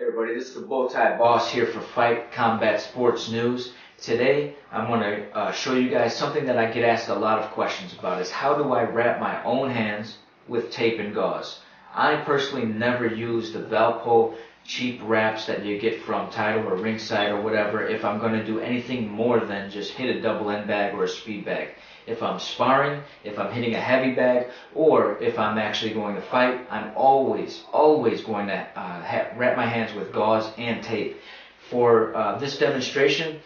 Hey everybody, this is the BowTie Boss here for Fight Combat Sports News. Today I'm going to show you guys something that I get asked a lot of questions about, is how do I wrap my own hands with tape and gauze. I personally never use the valpeau cheap wraps that you get from Tidal or Ringside or whatever if I'm going to do anything more than just hit a double end bag or a speed bag. If I'm sparring, if I'm hitting a heavy bag, or if I'm actually going to fight, I'm always going to wrap my hands with gauze and tape. For this demonstration,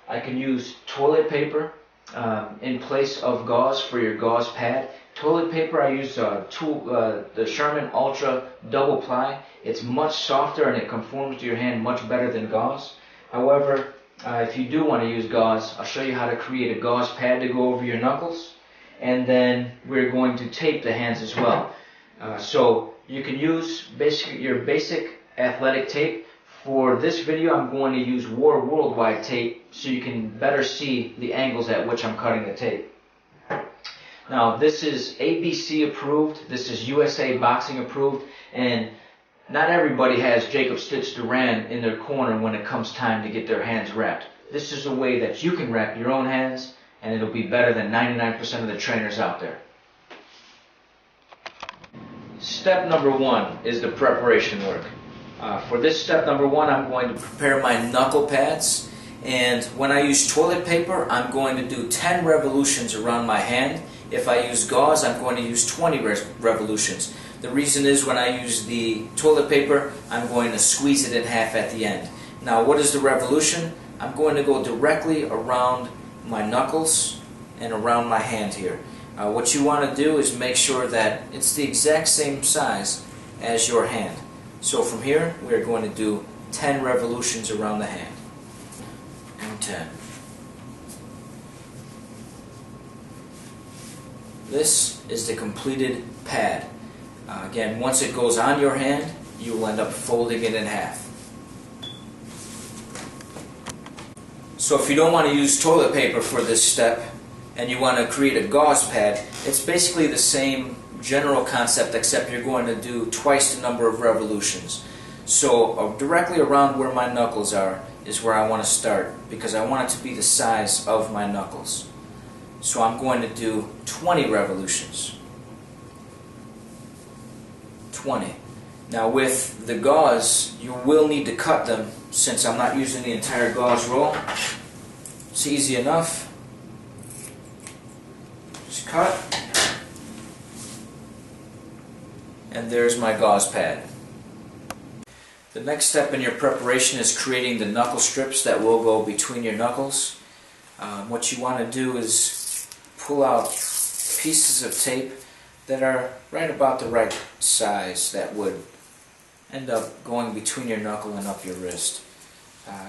I can use toilet paper in place of gauze for your gauze pad. Toilet paper, I use the Sherman Ultra Double Ply. It's much softer and it conforms to your hand much better than gauze. However, if you do want to use gauze, I'll show you how to create a gauze pad to go over your knuckles, and then we're going to tape the hands as well. So you can use your basic athletic tape. For this video, I'm going to use War Worldwide tape so you can better see the angles at which I'm cutting the tape. Now, this is ABC approved, this is USA Boxing approved, and not everybody has Jacob Stitch Duran in their corner when it comes time to get their hands wrapped. This is a way that you can wrap your own hands, and it'll be better than 99% of the trainers out there. Step number one is the preparation work. For this step number one, I'm going to prepare my knuckle pads, and when I use toilet paper, I'm going to do 10 revolutions around my hand. If I use gauze, I'm going to use 20 revolutions. The reason is when I use the toilet paper, I'm going to squeeze it in half at the end. Now, what is the revolution? I'm going to go directly around my knuckles and around my hand here. What you want to do is make sure that it's the exact same size as your hand. So from here, we're going to do 10 revolutions around the hand. And 10. This is the completed pad. Again, once it goes on your hand, you will end up folding it in half. So if you don't want to use toilet paper for this step and you want to create a gauze pad, it's basically the same general concept, except you're going to do twice the number of revolutions. So directly around where my knuckles are is where I want to start, because I want it to be the size of my knuckles. So I'm going to do 20 revolutions. 20. Now with the gauze, you will need to cut them, since I'm not using the entire gauze roll. It's easy enough. Just cut. And there's my gauze pad. The next step in your preparation is creating the knuckle strips that will go between your knuckles. What you want to do is pull out pieces of tape that are right about the right size that would end up going between your knuckle and up your wrist.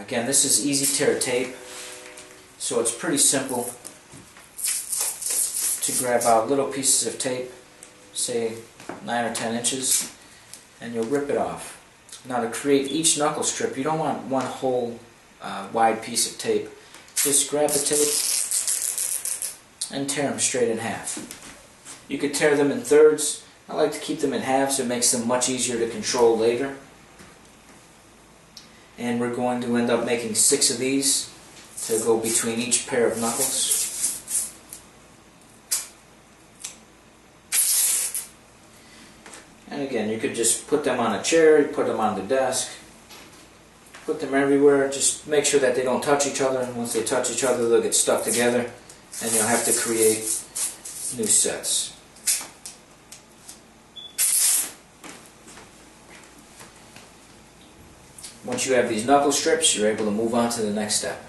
Again, this is easy tear tape, so it's pretty simple to grab out little pieces of tape, say 9 or 10 inches, and you'll rip it off. Now to create each knuckle strip, you don't want one whole wide piece of tape. Just grab the tape and tear them straight in half. You could tear them in thirds. I like to keep them in halves. It makes them much easier to control later. And we're going to end up making 6 of these to go between each pair of knuckles. And again, you could just put them on a chair, you put them on the desk, put them everywhere. Just make sure that they don't touch each other. And once they touch each other, they'll get stuck together, and you'll have to create new sets. Once you have these knuckle strips, you're able to move on to the next step.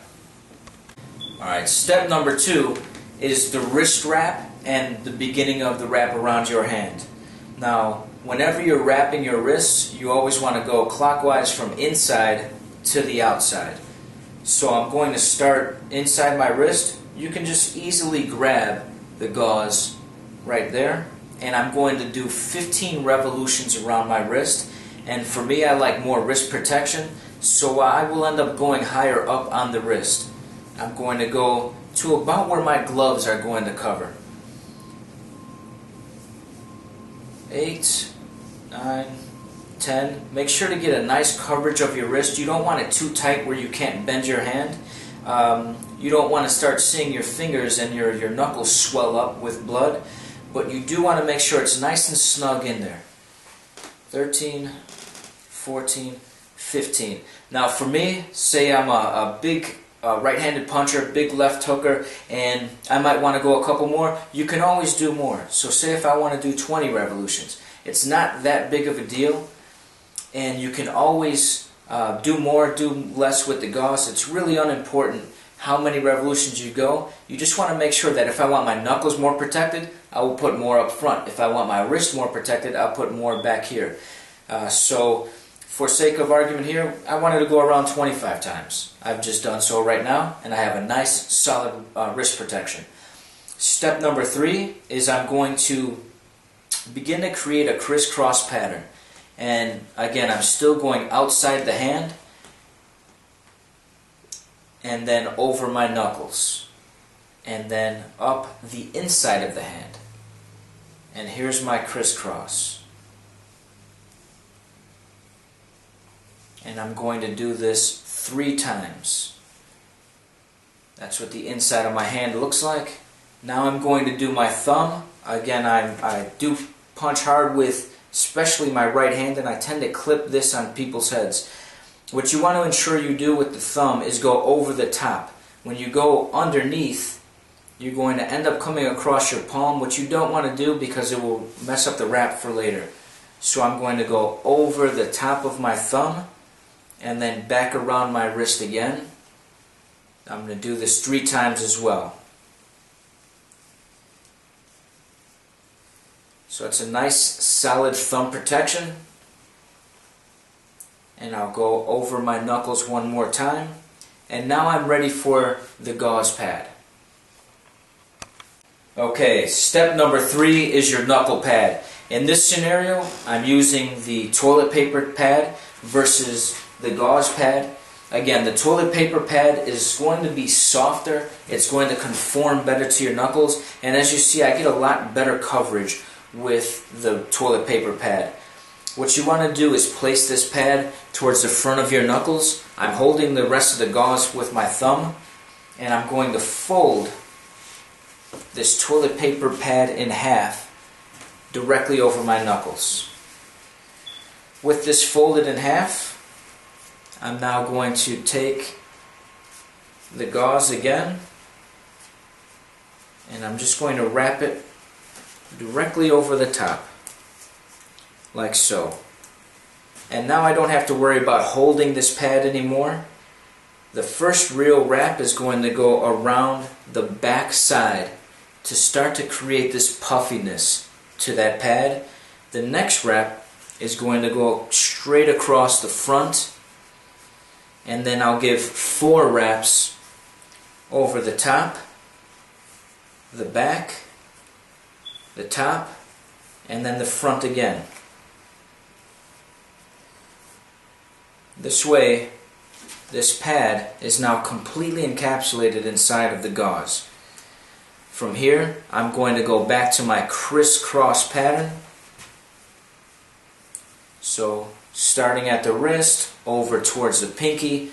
Alright, step number 2 is the wrist wrap and the beginning of the wrap around your hand. Now, whenever you're wrapping your wrists, you always want to go clockwise from inside to the outside. So I'm going to start inside my wrist. You can just easily grab the gauze right there, and I'm going to do 15 revolutions around my wrist. And for me, I like more wrist protection, so I will end up going higher up on the wrist. I'm going to go to about where my gloves are going to cover. 8, 9, 10. Make sure to get a nice coverage of your wrist. You don't want it too tight where you can't bend your hand. You don't want to start seeing your fingers and your knuckles swell up with blood, but you do want to make sure it's nice and snug in there. 13, 14, 15. Now for me, say I'm a big right-handed puncher, big left hooker, and I might want to go a couple more. You can always do more. So say if I want to do 20 revolutions. It's not that big of a deal, and you can always do more, do less with the gauze. It's really unimportant how many revolutions you go. You just want to make sure that if I want my knuckles more protected, I will put more up front. If I want my wrist more protected, I'll put more back here. So for sake of argument here, I wanted to go around 25 times. I've just done so right now, and I have a nice solid wrist protection. Step number 3 is I'm going to begin to create a crisscross pattern. And again, I'm still going outside the hand and then over my knuckles and then up the inside of the hand. And here's my crisscross. And I'm going to do this 3 times. That's what the inside of my hand looks like. Now I'm going to do my thumb. Again, I do punch hard with especially my right hand, and I tend to clip this on people's heads. What you want to ensure you do with the thumb is go over the top. When you go underneath, you're going to end up coming across your palm, which you don't want to do because it will mess up the wrap for later. So I'm going to go over the top of my thumb and then back around my wrist again. I'm going to do this 3 times as well. So it's a nice solid thumb protection. And I'll go over my knuckles one more time. And now I'm ready for the gauze pad. Okay, step number 3 is your knuckle pad. In this scenario, I'm using the toilet paper pad versus the gauze pad. Again, the toilet paper pad is going to be softer. It's going to conform better to your knuckles. And as you see, I get a lot better coverage with the toilet paper pad. What you want to do is place this pad towards the front of your knuckles. I'm holding the rest of the gauze with my thumb, and I'm going to fold this toilet paper pad in half directly over my knuckles. With this folded in half, I'm now going to take the gauze again, and I'm just going to wrap it directly over the top, like so. And now I don't have to worry about holding this pad anymore. The first real wrap is going to go around the back side to start to create this puffiness to that pad. The next wrap is going to go straight across the front, and then I'll give 4 wraps over the top, the back, the top, and then the front again. This way, this pad is now completely encapsulated inside of the gauze. From here, I'm going to go back to my crisscross pattern. So, starting at the wrist, over towards the pinky,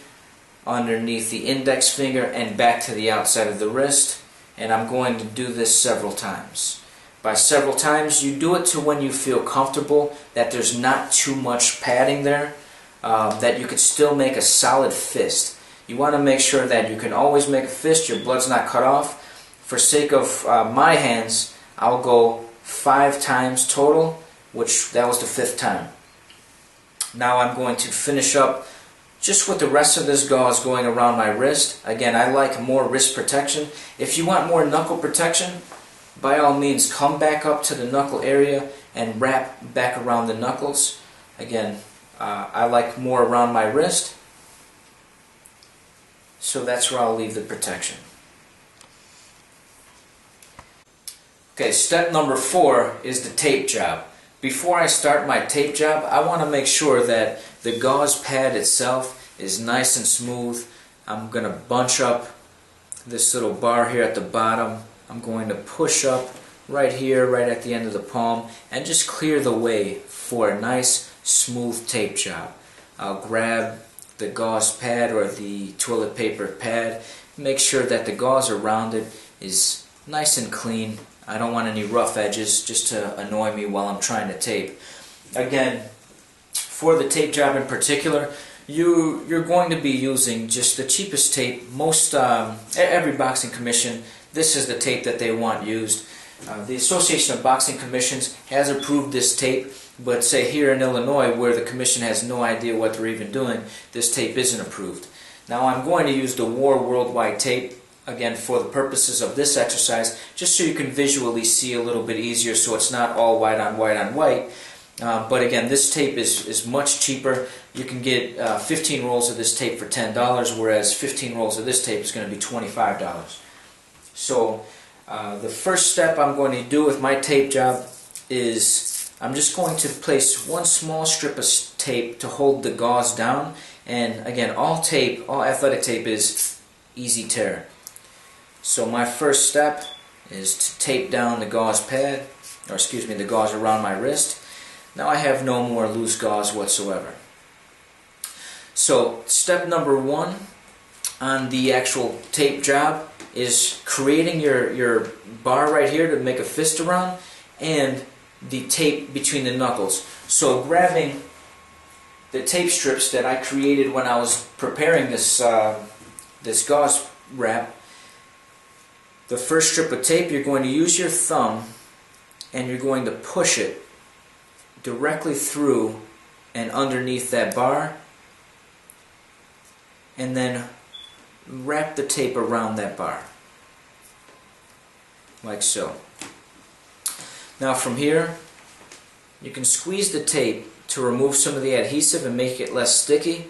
underneath the index finger, and back to the outside of the wrist. And I'm going to do this several times. By several times, you do it to when you feel comfortable, that there's not too much padding there, that you could still make a solid fist. You want to make sure that you can always make a fist, your blood's not cut off. For sake of my hands, I'll go 5 times total, which that was the 5th time. Now I'm going to finish up just with the rest of this gauze going around my wrist. Again, I like more wrist protection. If you want more knuckle protection, by all means, come back up to the knuckle area and wrap back around the knuckles. Again, I like more around my wrist, so that's where I'll leave the protection. Okay, step number 4 is the tape job. Before I start my tape job, I want to make sure that the gauze pad itself is nice and smooth. I'm going to bunch up this little bar here at the bottom. I'm going to push up right here, right at the end of the palm, and just clear the way for a nice smooth tape job. I'll grab the gauze pad or the toilet paper pad, make sure that the gauze around it is nice and clean. I don't want any rough edges just to annoy me while I'm trying to tape. Again, for the tape job in particular, you're going to be using just the cheapest tape. Every boxing commission, this is the tape that they want used. The Association of Boxing Commissions has approved this tape, but say here in Illinois, where the commission has no idea what they're even doing, this tape isn't approved. Now I'm going to use the War Worldwide tape, again for the purposes of this exercise, just so you can visually see a little bit easier, so it's not all white on white on white. But again, this tape is much cheaper. You can get 15 rolls of this tape for $10, whereas 15 rolls of this tape is going to be $25. So the first step I'm going to do with my tape job is I'm just going to place one small strip of tape to hold the gauze down. And again, all athletic tape is easy tear. So my first step is to tape down the gauze pad, or excuse me, the gauze around my wrist. Now I have no more loose gauze whatsoever. So step number one on the actual tape job is creating your bar right here to make a fist around, and the tape between the knuckles. So grabbing the tape strips that I created when I was preparing this gauze wrap, the first strip of tape, you're going to use your thumb and you're going to push it directly through and underneath that bar, and then wrap the tape around that bar, like so. Now from here, you can squeeze the tape to remove some of the adhesive and make it less sticky,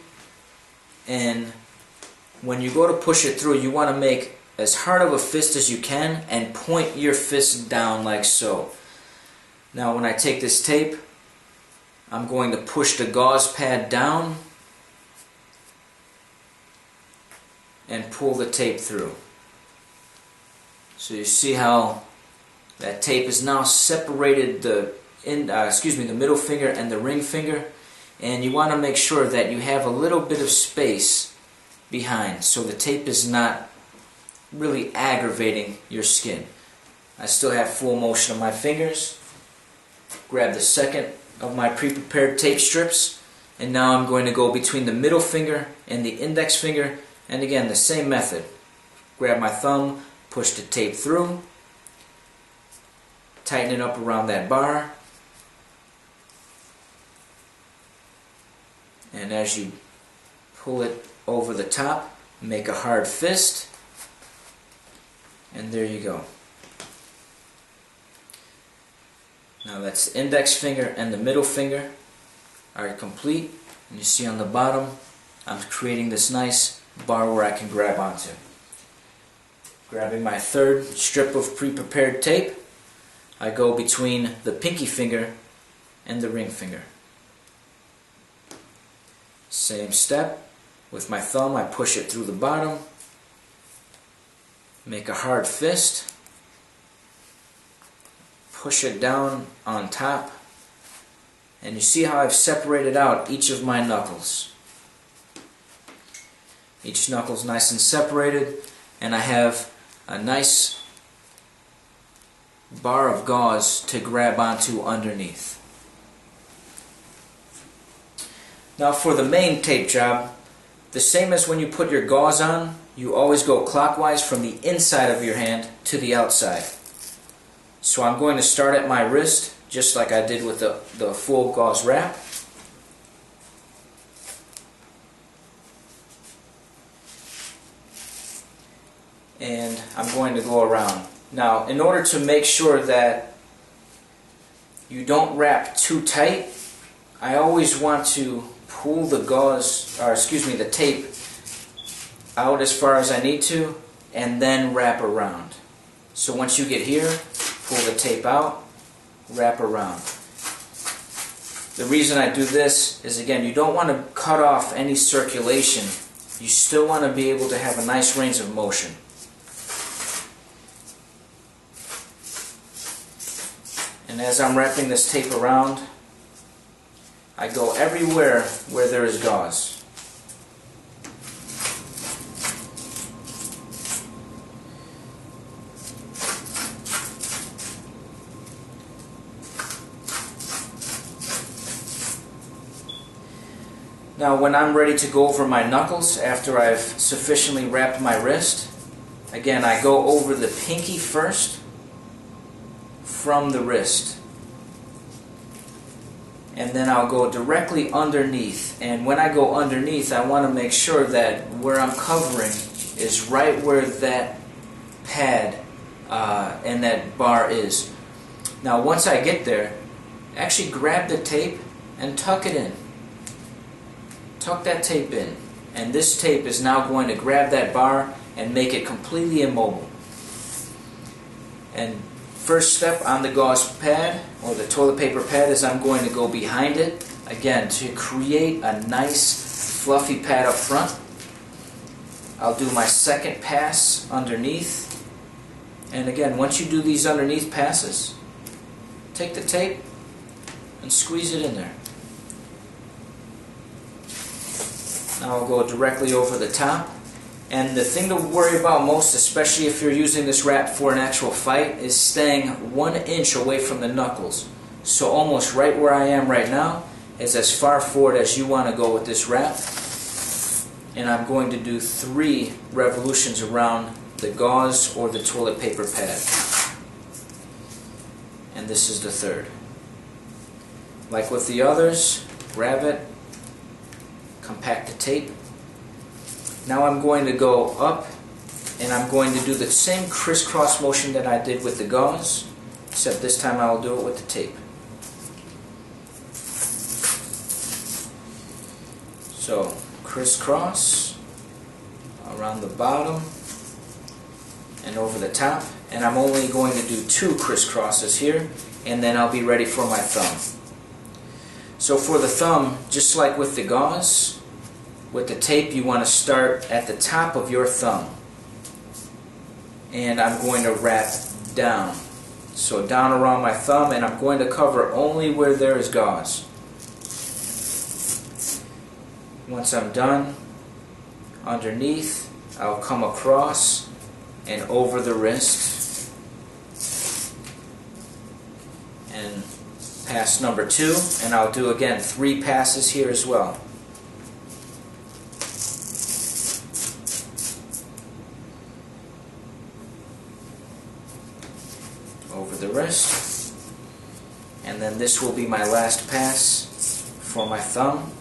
and when you go to push it through, you want to make as hard of a fist as you can and point your fist down like so. Now when I take this tape, I'm going to push the gauze pad down and pull the tape through. So you see how that tape is now separated the middle finger and the ring finger, and you want to make sure that you have a little bit of space behind so the tape is not really aggravating your skin. I still have full motion of my fingers. Grab the second of my pre-prepared tape strips, and now I'm going to go between the middle finger and the index finger, and again the same method. Grab my thumb, push the tape through, tighten it up around that bar, and as you pull it over the top, make a hard fist, and there you go. Now that's the index finger and the middle finger are complete, and you see on the bottom I'm creating this nice bar where I can grab onto. Grabbing my third strip of pre-prepared tape, I go between the pinky finger and the ring finger. Same step, with my thumb I push it through the bottom, make a hard fist, push it down on top, and you see how I've separated out each of my knuckles. Each knuckle's nice and separated, and I have a nice bar of gauze to grab onto underneath. Now for the main tape job, the same as when you put your gauze on, you always go clockwise from the inside of your hand to the outside. So I'm going to start at my wrist, just like I did with the full gauze wrap. And I'm going to go around. Now, in order to make sure that you don't wrap too tight, I always want to pull the the tape out as far as I need to, and then wrap around. So once you get here, pull the tape out, wrap around. The reason I do this is, again, you don't want to cut off any circulation. You still want to be able to have a nice range of motion. And as I'm wrapping this tape around, I go everywhere where there is gauze. Now when I'm ready to go over my knuckles, after I've sufficiently wrapped my wrist, again I go over the pinky first from the wrist. And then I'll go directly underneath. And when I go underneath, I want to make sure that where I'm covering is right where that pad and that bar is. Now once I get there, actually grab the tape and tuck it in. Tuck that tape in. And this tape is now going to grab that bar and make it completely immobile. And first step on the gauze pad or the toilet paper pad is I'm going to go behind it again to create a nice fluffy pad up front. I'll do my second pass underneath, and again once you do these underneath passes, take the tape and squeeze it in there. Now I'll go directly over the top. And the thing to worry about most, especially if you're using this wrap for an actual fight, is staying 1 inch away from the knuckles. So almost right where I am right now is as far forward as you want to go with this wrap. And I'm going to do 3 revolutions around the gauze or the toilet paper pad. And this is the 3rd. Like with the others, grab it, compact the tape. Now I'm going to go up and I'm going to do the same crisscross motion that I did with the gauze, except this time I will do it with the tape. So crisscross around the bottom and over the top, and I'm only going to do 2 crisscrosses here, and then I'll be ready for my thumb. So for the thumb, just like with the gauze, with the tape you want to start at the top of your thumb, and I'm going to wrap down. So down around my thumb, and I'm going to cover only where there is gauze. Once I'm done, underneath I'll come across and over the wrist and pass number 2, and I'll do again 3 passes here as well. Over the wrist, and then this will be my last pass for my thumb.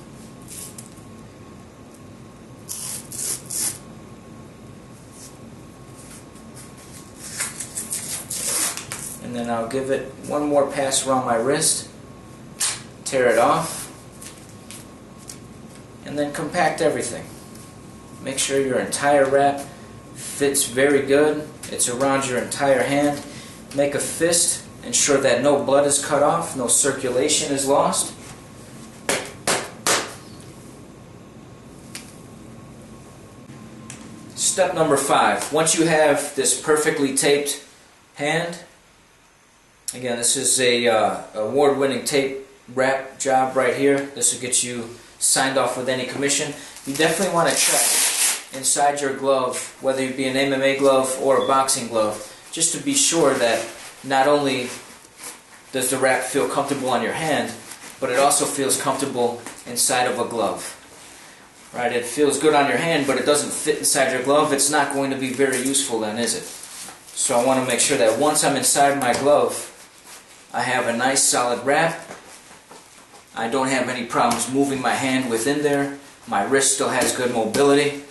And then I'll give it 1 more pass around my wrist, tear it off, and then compact everything. Make sure your entire wrap fits very good. It's around your entire hand. Make a fist, ensure that no blood is cut off, no circulation is lost. Step number 5. Once you have this perfectly taped hand, again this is a award-winning tape wrap job right here. This will get you signed off with any commission. You definitely want to check inside your glove, whether it be an MMA glove or a boxing glove, just to be sure that not only does the wrap feel comfortable on your hand, but it also feels comfortable inside of a glove. Right? It feels good on your hand, but it doesn't fit inside your glove. It's not going to be very useful then, is it? So I want to make sure that once I'm inside my glove, I have a nice solid wrap. I don't have any problems moving my hand within there. My wrist still has good mobility.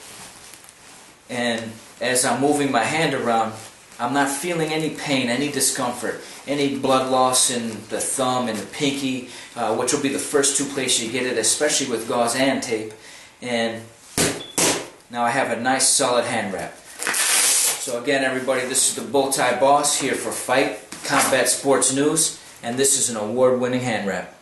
And as I'm moving my hand around, I'm not feeling any pain, any discomfort, any blood loss in the thumb and the pinky, which will be the first 2 places you get it, especially with gauze and tape. And now I have a nice solid hand wrap. So again everybody, this is the BowTie Boss here for Fight Combat Sports News, and this is an award-winning hand wrap.